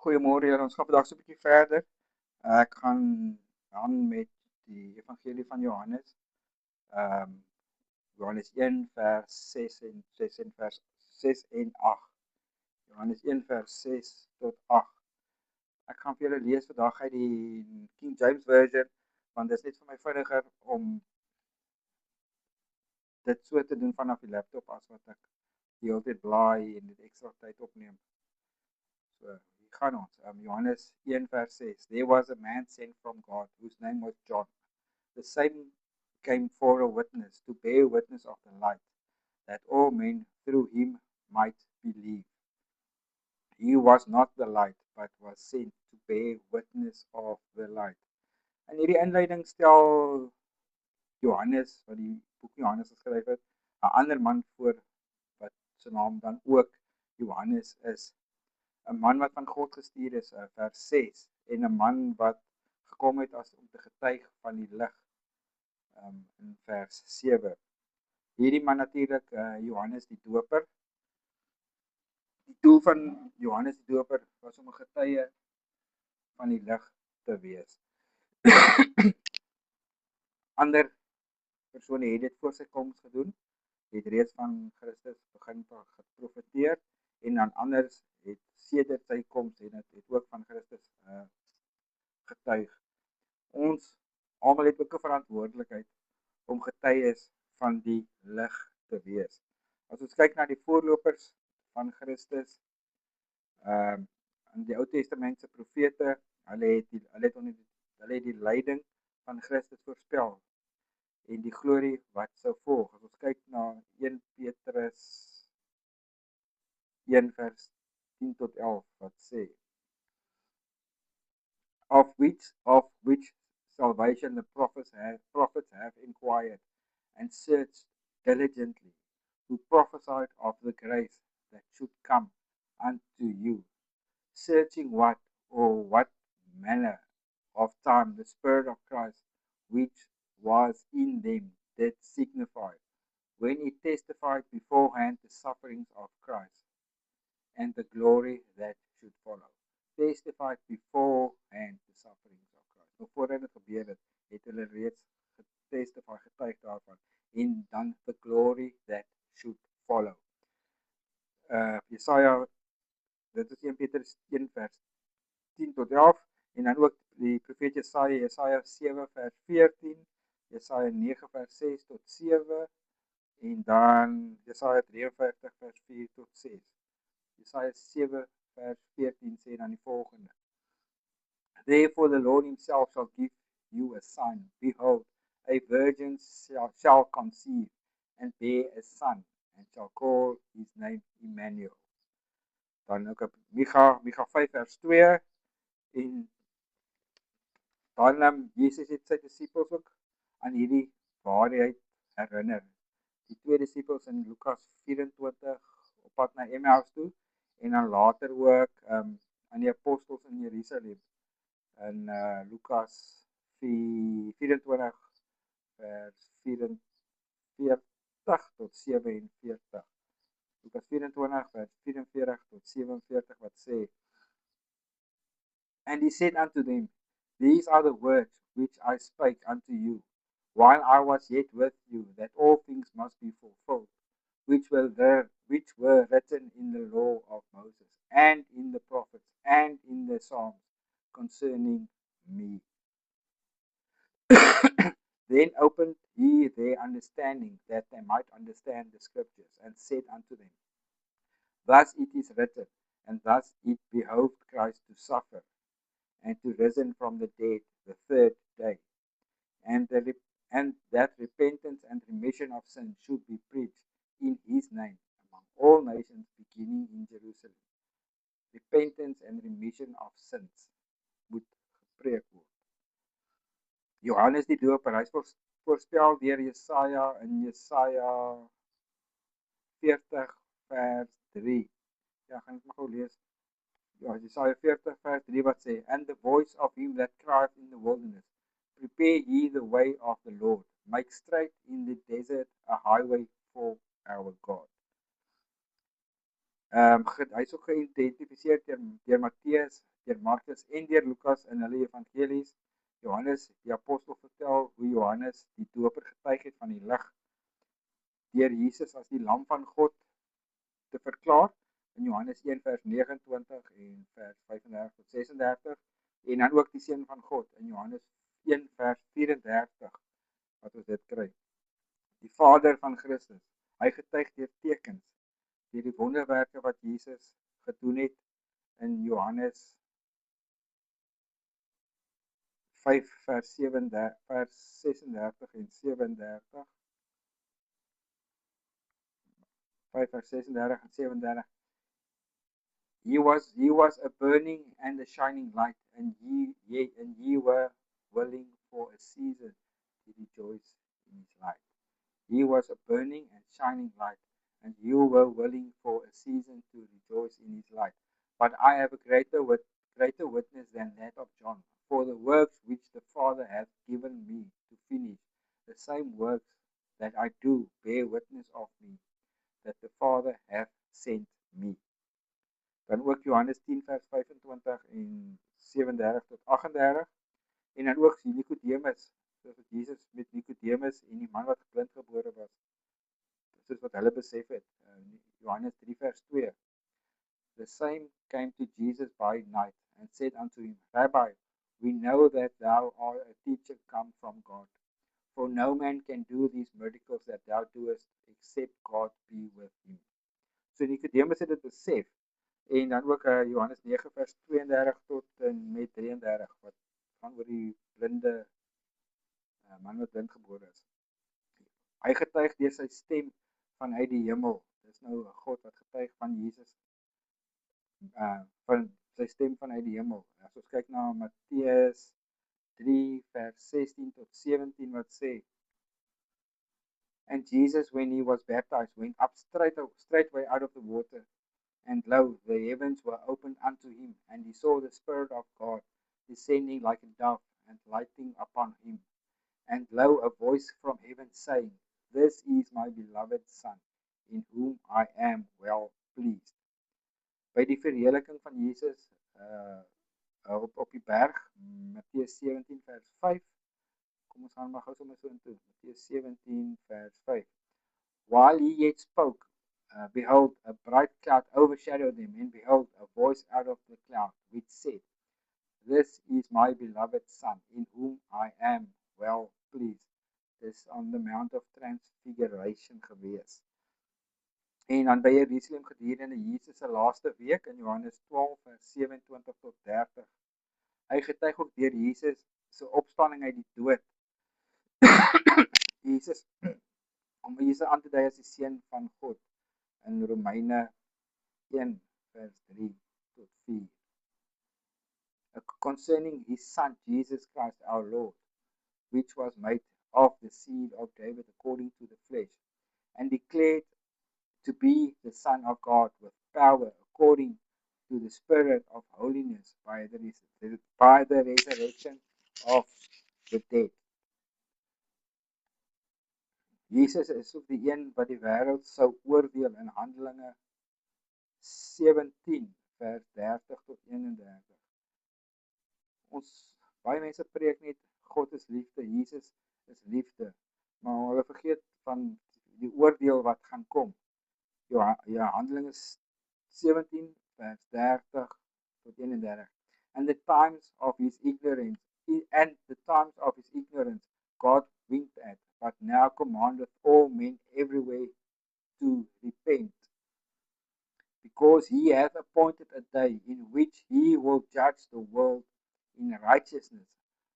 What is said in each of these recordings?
Goeiemôre julle, ons gaan vandag so 'n bietjie verder. Ek gaan aan met die evangelie van Johannes. Ehm Johannes 1 vers 6 en vers 6 en 8. Johannes 1 vers 6 tot 8. Ek gaan vir julle lees vandag uit die King James version want dit is net vir my vinniger om dit so te doen vanaf die laptop as wat ek die hele tyd blaai en dit ekstra tyd opneem. So, hier gaan ons. Johannes 1 vers 6. There was a man sent from God whose name was John. The same came for a witness, to bear witness of the light, that all men through him might believe. He was not the light, but was sent to bear witness of the light. En hierdie inleiding stel Johannes, wat die boek Johannes geskryf het, 'n ander man voor wat sy naam dan ook Johannes is. 'n Man wat van God gestuur is, vers 6, en 'n man wat gekom het as om te getuig van die lig, in vers 7. Hierdie man natuurlik, Johannes die Doper. Die doel van Johannes die Doper was om 'n getuie van die lig te wees. Ander persone het dit voor sy koms gedoen, het reeds van Christus begin geprofeteer, en dan anders het sedert sy koms het ook van Christus getuig. Ons almal het ook 'n verantwoordelikheid om getuies van die lig te wees. As ons kyk na die voorlopers van Christus, in die Ou Testament se profete, hulle het die lyding van Christus voorspel en die glorie wat sou volg. As ons kyk na 1 Petrus 1 vers 10 tot 11 wat sê, of which salvation the prophets have inquired and searched diligently, who prophesied of the grace that should come unto you, searching what manner of time the Spirit of Christ which was in them did signify, when he testified beforehand the sufferings of Christ and the glory that should follow. Testified beforehand the sufferings of Christ. Nou voordat dit gebeur het hulle reeds getuig daarvan, en dan the glory that should follow. Jesaja, dit is 1 Petrus 1 vers 10 tot 11, en dan ook die profeet Jesaja 7 vers 14, Jesaja 9 vers 6 tot 7, en dan Jesaja 53 vers 4 tot 6. Jesaja 7 vers 14 sê dan die volgende. Therefore the Lord himself shall give you a sign. Behold, a virgin shall conceive and bear a son, and shall call his name Emmanuel. Dan ook op Micha 5 vers 2, en dan Jesus het sy disippels ook aan hierdie waarheid herinner. Die twee disippels in Lukas 24 op pad na Emmaus toe, en dan later ook aan die apostels in Jerusalem in Lukas 24 vers 44 tot 47. Lukas 24 vers 44 tot 47 wat sê, and he said unto them, these are the words which I spake unto you, while I was yet with you, that all things must be fulfilled, which were written in the law of Moses, and in the prophets, and in the Psalms, concerning me. Then opened he their understanding, that they might understand the scriptures, and said unto them, thus it is written, and thus it behoved Christ to suffer, and to risen from the dead the third day, and that repentance and remission of sins should be preached in his name among all nations, beginning in Jerusalem. Repentance and remission of sins moet gepreek word. Johannes die Doper, hy is voorspel deur Jesaja in Jesaja 40 vers 3. Ja, gaan ek maar gou lees. Ja, Jesaja 40 vers 3 wat sê, and the voice of him that cried in the wilderness, prepare ye the way of the Lord, make straight in the desert a highway for our God. Hy is ook geïdentifiseer deur Matteus, deur Markus en deur Lukas in hulle evangelies. Johannes, die apostel, vertel hoe Johannes die doper getuig het van die lig deur Jesus as die lam van God te verklaar in Johannes 1 vers 29 en vers 35 tot 36 en dan ook die seun van God in Johannes 1 vers 34 wat ons dit kry. Die Vader van Christus, hy getuig deur tekens, deur die wonderwerke wat Jesus gedoen het in Johannes 5 vers 36 en 37. 5 vers 36 en 37. He was a burning and a shining light, and ye were willing for a season to rejoice in his light. He was a burning and shining light, and you were willing for a season to rejoice in his light. But I have a greater witness than that of John, for the works which the Father hath given me to finish, the same works that I do bear witness of me, that the Father hath sent me. Dan ook Johannes 10 vers 25 en 37 tot 38. En dan ook Nicodemus, soos wat Jesus met Nicodemus en die man wat blind gebore was, soos wat hulle besef het. Johannes 3 vers 2. The same came to Jesus by night and said unto him, Rabbi, we know that thou art a teacher come from God. For no man can do these miracles that thou doest, except God be with him. So Nicodemus het dit besef. En dan ook Johannes 9 vers 32 tot en met 33, wat gaan oor die blinde man wat blind gebore is. Hy getuig deur sy stem vanuit die hemel. Dis nou 'n God wat getuig van Jesus, van sy stem vanuit die hemel. As ons kyk na Matteus 3 vers 16 tot 17 wat sê, And Jesus, when he was baptized, went up straightway out of the water, and lo, the heavens were opened unto him, and he saw the Spirit of God descending like a dove and lighting upon him. And lo, a voice from heaven saying, This is my beloved Son, in whom I am well pleased. By die verheerliking van Jesus op die berg, Matteus 17 vers 5, kom ons gaan maar gou sommer so intoe, Matteus 17 vers 5. While he yet spoke, behold, a bright cloud overshadowed them, and behold, a voice out of the cloud, which said, This is my beloved Son, in whom I am well pleased. Dis on the Mount of Transfiguration gewees. En dan by Jerusalem gedurende Jesus se laaste week in Johannes 12 vers 27 tot 30. Hy getuig ook deur Jesus se opstanding uit die dood. Jesus om Jesus aan te dui as die seun van God in Romeine 1 vers 3 tot 4. Concerning his Son Jesus Christ our Lord, which was made of the seed of David according to the flesh, and declared to be the Son of God with power according to the Spirit of holiness by the resurrection of the dead. Jesus is ook die een wat die wêreld sou oordeel in Handelinge 17 vers 30 tot 31. Baie mense preek net God is liefde, Jesus is liefde, maar hulle vergeet van die oordeel wat gaan kom. Ja, Handelinge 17 vers 30 tot 31. And the times of his ignorance, God winked at, but now commandeth all men everywhere to repent, because he hath appointed a day in which he will judge the world in righteousness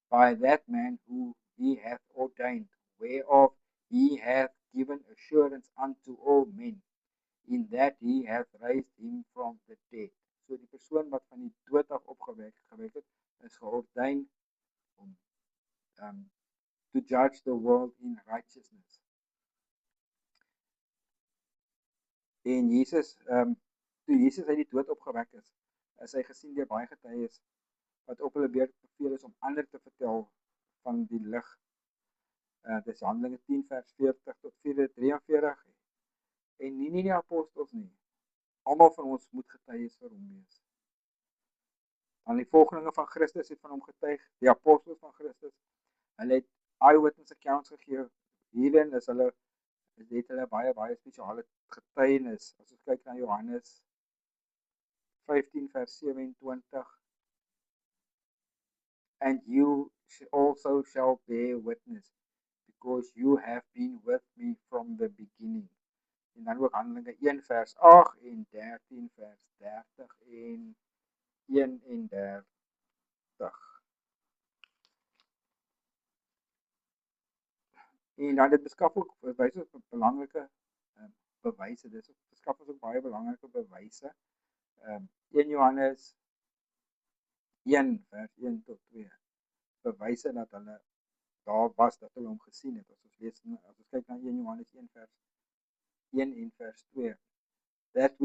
by that man who he hath ordained, whereof he hath given assurance unto all men, in that he hath raised him from the dead. So die persoon wat van die dood af opgewek het, is geordyn om to judge the world in righteousness. En Jesus, toe Jesus uit die dood opgewek is hy gesien deur baie getuies wat op hulle beurt beveel is om ander te vertel van die lig. Dis Handelinge 10 vers 40 tot 43. En nie die apostels nie. Almal van ons moet getuies vir hom wees. Dan die volgelinge van Christus het van hom getuig, die apostels van Christus. Hulle het eyewitness accounts gegee. Hierin is hulle baie spesiale getuienis. As ons kyk na Johannes 15 vers 27. And you also shall bear witness, because you have been with me from the beginning. En dan ook Handelinge 1 vers 8 en 13 vers 30 en 31. En dan dit beskaf ook wys ons belangrike bewyse. Dis beskaf ons ook baie belangrike bewyse. 1 Johannes 1 vers 1 tot 2. Bewyse dat hulle daar was, dat hulle hom gesien het. As ons lees, as ons kyk na 1 Johannes 1 vers 1 en vers 2. That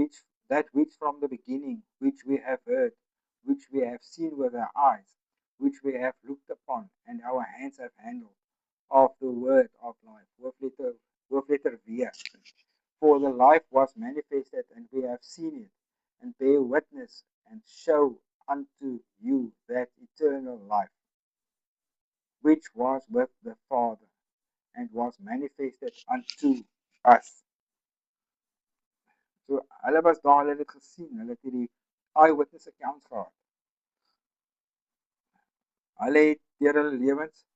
which from the beginning, which we have heard, which we have seen with our eyes, which we have looked upon, and our hands have handled, of the word of life. With letter V. For the life was manifested, and we have seen it, and bear witness, and show unto you that eternal life, which was with the Father, and was manifested unto us. So hulle was daar, hulle het dit gesien, hulle het hierdie eyewitness accounts gehad. Hulle het deur hulle lewens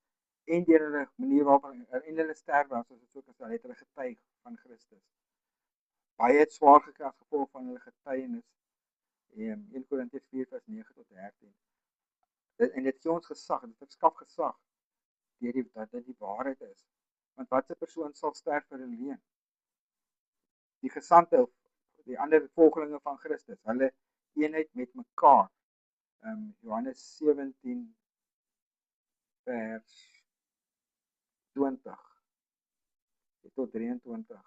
en deur hulle manier waarop en hulle sterwe, as ons dit so kan sê, het hulle getuig van Christus. Baie het swaar gekry as gevolg van hulle getuienis. 1 Korintiërs 4 vers 9 tot 13. En dit gee ons gesag, dit verskaf gesag deur dat dit die waarheid is. Want watse persoon sal sterf vir 'n leuen? Die gesande of die ander volgelinge van Christus, hulle eenheid met mekaar. Johannes 17 vers 20 tot 23.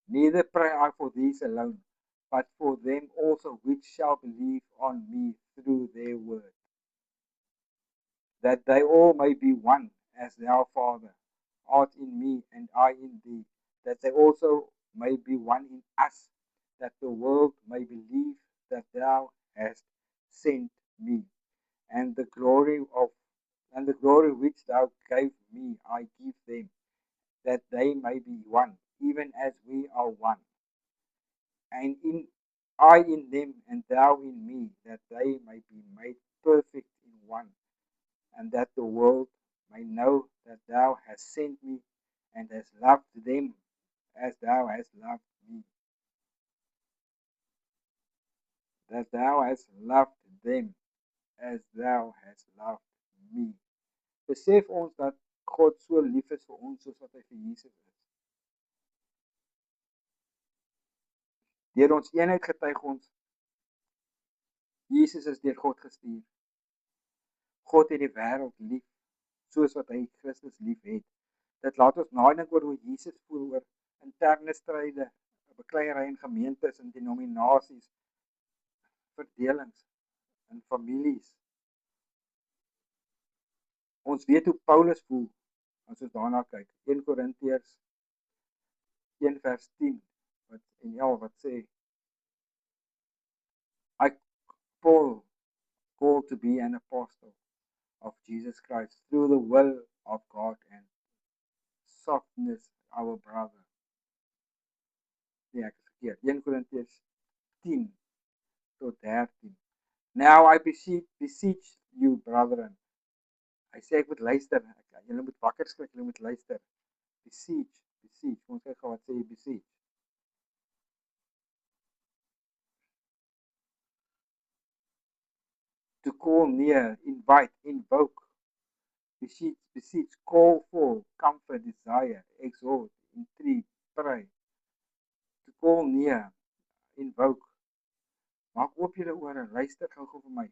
Neither pray I for these alone, but for them also which shall believe on me through their word, that they all may be one, as thou, Father, art in me and I in thee, that they also may be one in us, that the world may believe that thou hast sent me, and the glory which thou gave me I give them, that they may be one, even as we are one. And I in them, and thou in me, that they may be made perfect in one, and that the world may know that thou hast sent me, and hast loved them as thou hast loved me. That thou hast loved them as thou hast loved me. Besef ons dat God so lief is vir ons soos wat hy vir Jesus is. Deur ons eenheid getuig ons, Jesus is deur God gestuur. God het die wêreld lief, soos wat hy Christus lief het. Dit laat ons nadink oor hoe Jesus voel oor interne stryde, bekleierery in gemeentes en denominasies, verdelings in families. Ons weet hoe Paulus voel as ons daarna kyk. 1 Korintiërs 1 vers 10 en 11 wat sê, I Paul called to be an apostle of Jesus Christ through the will of God and softness our brother. Nee, ek is verkeerd. 1 Korintiërs 10 tot 13. Now I beseech you, brethren. Hy sê ek moet luister. Julle moet wakker skrik, julle moet luister. Beseech. Kom ons kyk gou wat sê jy beseech. To call near, invite, invoke. Beseech, call for, comfort, desire, exhort, entreat, pray. To call near, invoke. Maak oop julle ore, luister gou vir my.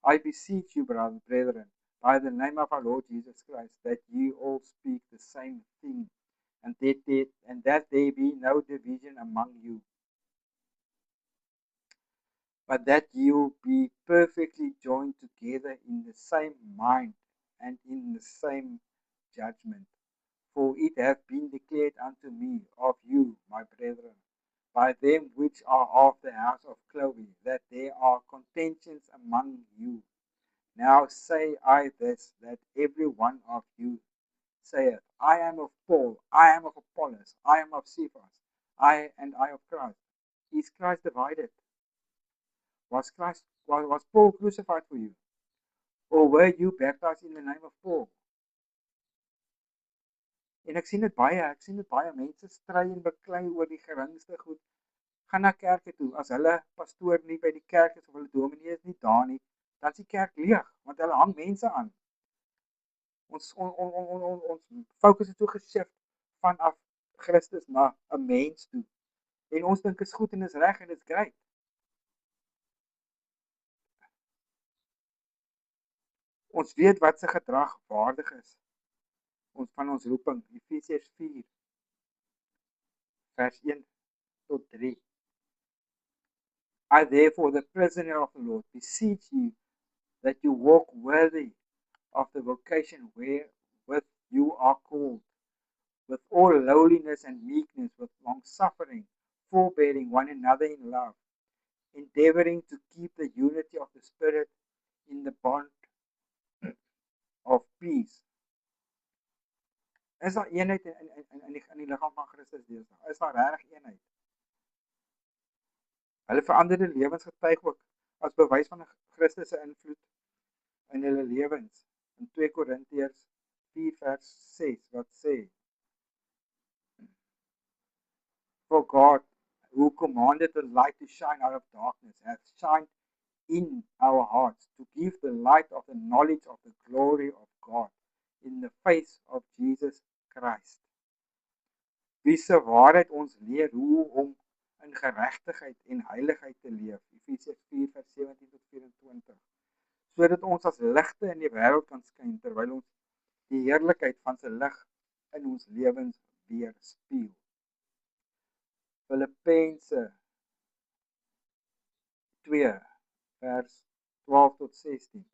I beseech you, brethren, by the name of our Lord Jesus Christ, that ye all speak the same thing, and that there be no division among you, but that you be perfectly joined together in the same mind and in the same judgment. For it hath been declared unto me of you, my brethren, by them which are of the house of Chloe, that there are contentions among you. Now say I this, that every one of you saith, I am of Paul, I am of Apollos, I am of Cephas, I of Christ. Is Christ divided? Was Paul crucified for you? Or were you baptized in the name of Paul? En ek sien dit baie mense stry en beklei oor die geringste goed. Gaan na kerke toe, as hulle pastoor nie by die kerk is of hulle dominee is nie daar nie, dan is die kerk leeg, want hulle hang mense aan. Ons fokus het so geshift vanaf Christus na 'n mens toe. En ons dink is goed en is reg en is great. Ons weet wat se gedrag waardig is. Ons van ons roeping, Efesiërs 4 vers 1 tot 3. I therefore, the prisoner of the Lord, beseech you that you walk worthy of the vocation wherewith you are called, with all lowliness and meekness, with long suffering, forbearing one another in love, endeavoring to keep the unity of the Spirit in the bond of peace. Is daar eenheid in die liggaam van Christus deesdae? Is daar regtig eenheid? Hulle veranderde lewens getuig ook as bewys van Christus se invloed in hulle lewens. In 2 Korintiërs 4 vers 6 wat sê: For God, who commanded the light to shine out of darkness, hath shined in our hearts to give the light of the knowledge of the glory of God in the face of Jesus Christ. Wie se waarheid ons leer hoe om in geregtigheid en heiligheid te leef. Efesiërs 4 vers 17 tot 24. Sodat ons as ligte in die wêreld kan skyn terwyl ons die heerlikheid van sy lig in ons lewens weerspieël. Filippense 2 vers 12 tot 16.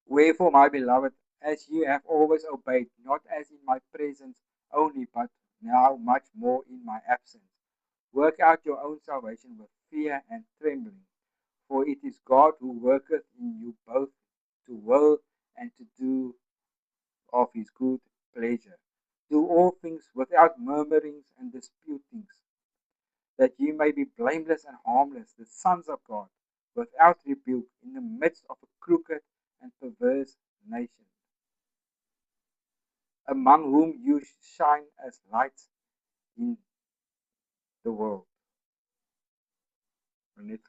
Wherefore, my beloved, as you have always obeyed, not as in my presence only, but now much more in my absence, work out your own salvation with fear and trembling, for it is God who worketh in you both to will and to do of his good pleasure. Do all things without murmurings and disputings, that ye may be blameless and harmless, the sons of God, without rebuke, in the midst of a crooked and perverse nation, among whom you shine as lights in the world. Net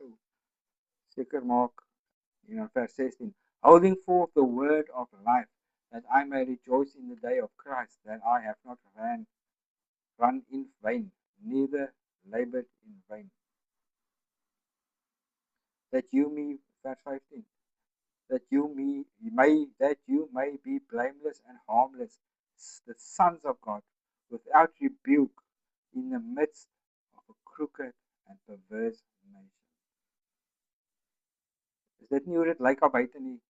seker maak in vers 16, holding forth the word of life, that I may rejoice in the day of Christ, that I have not run in vain, neither labored in vain. That you may, verse 15, that you may be blameless and harmless, the sons of God, without rebuke, in the midst of a crooked and perverse nation. Is dit nie hoe dit lyk al buite nie?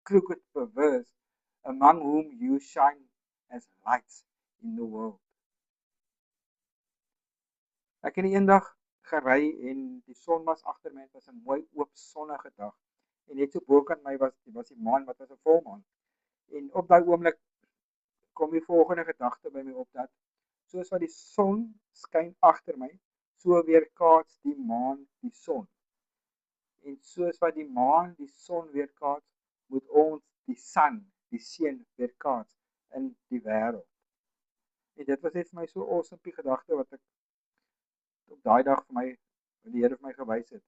Crooked, perverse, among whom you shine as lights in the world. Ek het eendag gery en die son was agter my, dit was 'n mooi oop sonnige dag. En net so bokant my was die maan wat was 'n volmaan. En op daai oomblik kom die volgende gedagte by my op, dat soos wat die son skyn agter my, so weerkaats die maan die son. En soos wat die maan die son weerkaats, moet ons die seun weerkaats in die wêreld. En dit was net vir my so awesome die gedagte wat ek op daai dag vir my, die Here vir my gewys het.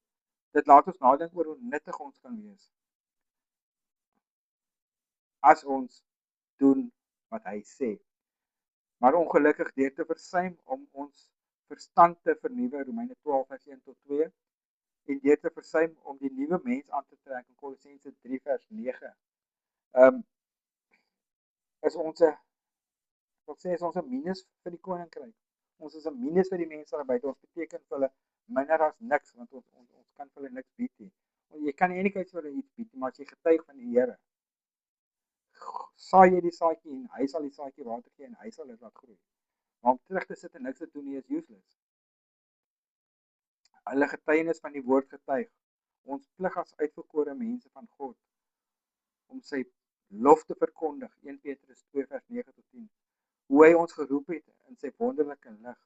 Dit laat ons nadink oor hoe nuttig ons kan wees as ons doen wat hy sê. Maar ongelukkig deur te versuim om ons verstand te vernuwe, Romeine 12 vers 1 tot 2, en deur te versuim om die nuwe mens aan te trek in Kolossense 3 vers 9. Is ons 'n minus vir die koninkryk. Ons is 'n minus vir die mense daar buite. Ons beteken vir hulle minder as niks, want ons kan vir hulle niks bied nie. Jy kan nie enigiets vir hulle iets bied nie, maar as jy getuig van die Here, saai jy die saadjie en hy sal die saadjie water gee en hy sal dit laat groei. Maar om terug te sit en niks te doen nie is useless. Hulle getuienis van die woord getuig. Ons plig as uitverkore mense van God om sy lof te verkondig, 1 Petrus 2 vers 9 tot 10. Hoe hy ons geroep het in sy wonderlike lig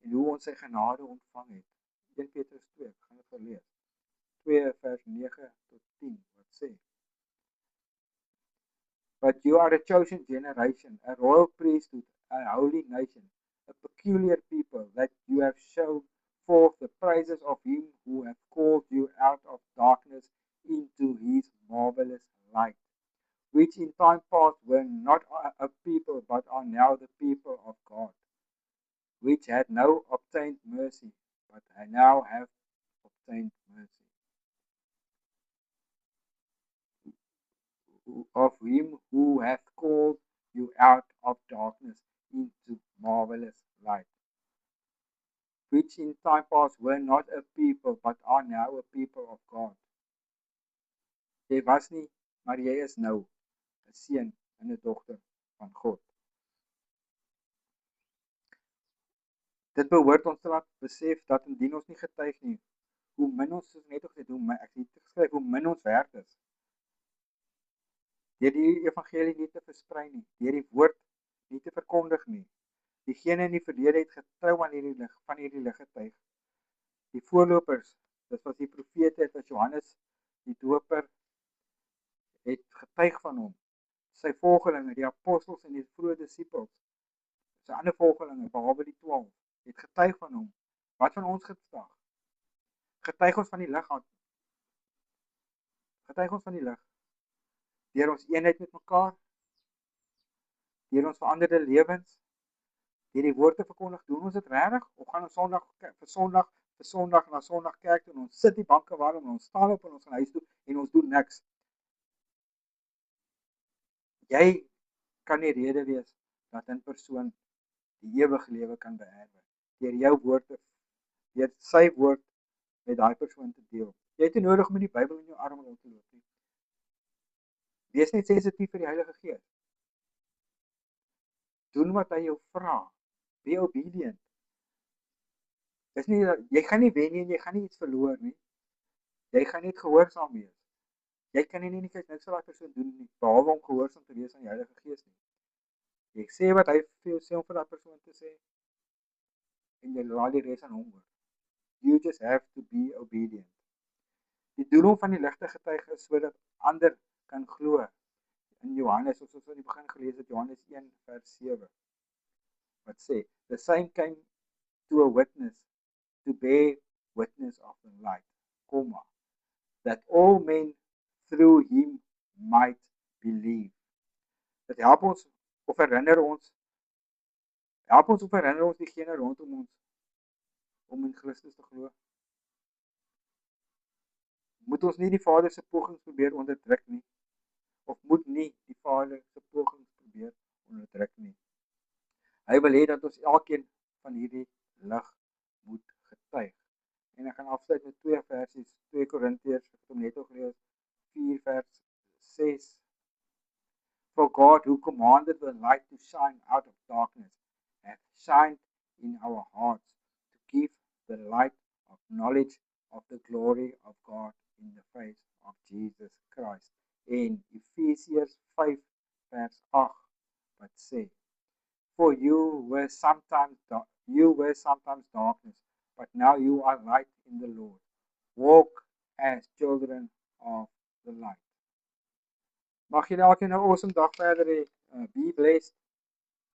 en hoe ons sy genade ontvang het. 1 Petrus 2, ek gaan dit verlees. 2 vers 9 tot 10 wat sê: But you are a chosen generation, a royal priesthood, a holy nation, a peculiar people, that you have shown forth the praises of him who has called you out of darkness into his marvelous light, which in time past were not a people, but are now the people of God, which had no obtained mercy, but now have obtained mercy. Of him who hath called you out of darkness into marvelous light, which in time past were not a people, but are now a people of God. Jy was nie, maar jy is nou 'n seun en 'n dogter van God. Dit behoort ons te laat besef dat indien ons nie getuig nie, hoe min ons net gesê, ek het geskryf hoe min ons werd is. Deur die evangelie nie te versprei nie, deur die woord nie te verkondig nie. Diegene in die verlede het getrou aan hierdie lig, van hierdie lig getuig. Die voorlopers, dit was die profete, het as Johannes die doper, het getuig van hom. Sy volgelinge, die apostels en die vroeë disippels, sy ander volgelinge, behalwe die 12, het getuig van hom. Wat van ons getuig? Getuig ons van die lig aan. Getuig ons van die lig. Deur ons eenheid met mekaar, deur ons veranderde lewens, deur die woord te verkondig, doen ons dit regtig? Of gaan ons Sondag na Sondag kerk toe en ons sit die banke waarom en ons staan op en ons gaan huis toe en ons doen niks? Jy kan die rede wees dat 'n persoon die ewige lewe kan beerwe deur jou woord, deur sy woord met daai persoon te deel. Jy het nie nodig om met die Bybel in jou arm rond te loop nie. Wees net sensitief vir die Heilige Gees. Doen wat hy jou vra. Be obedient. Dis nie, jy gaan nie wen nie en jy gaan nie iets verloor nie. Jy gaan net gehoorsaam wees. Jy kan nie niks vir daai persoon doen nie, behalwe om gehoorsaam te wees aan die Heilige Gees nie. Jy sê wat hy vir jou sê om vir daai persoon te sê en jy laat die res aan hom oor. You just have to be obedient. Die doel om van die lig te getuig is sodat ander kan glo. In Johannes, soos ons in die begin gelees het, Johannes 1 vers 7, wat sê, the same came to a witness, to bear witness of the light, that all men through him might believe. Dit help ons of herinner ons diegene rondom ons om in Christus te glo. Moet ons nie die Vader se pogings probeer onderdruk nie, of moet nie die Vader se pogings probeer onderdruk nie. Hy wil hê dat ons elkeen van hierdie lig moet getuig. En ek gaan afsluit met 2 versies, 2 Korintiërs, ek het hom net al gelees, 4 vers 6. For God, who commanded the light to shine out of darkness, hath shined in our hearts to give the light of knowledge of the glory of God in the face of Jesus Christ. En Efesiërs 5 vers 8 wat sê, for you were sometimes darkness, but now you are light in the Lord. Walk as children of the light. Mag julle elkeen 'n awesome dag verder hê. Be blessed.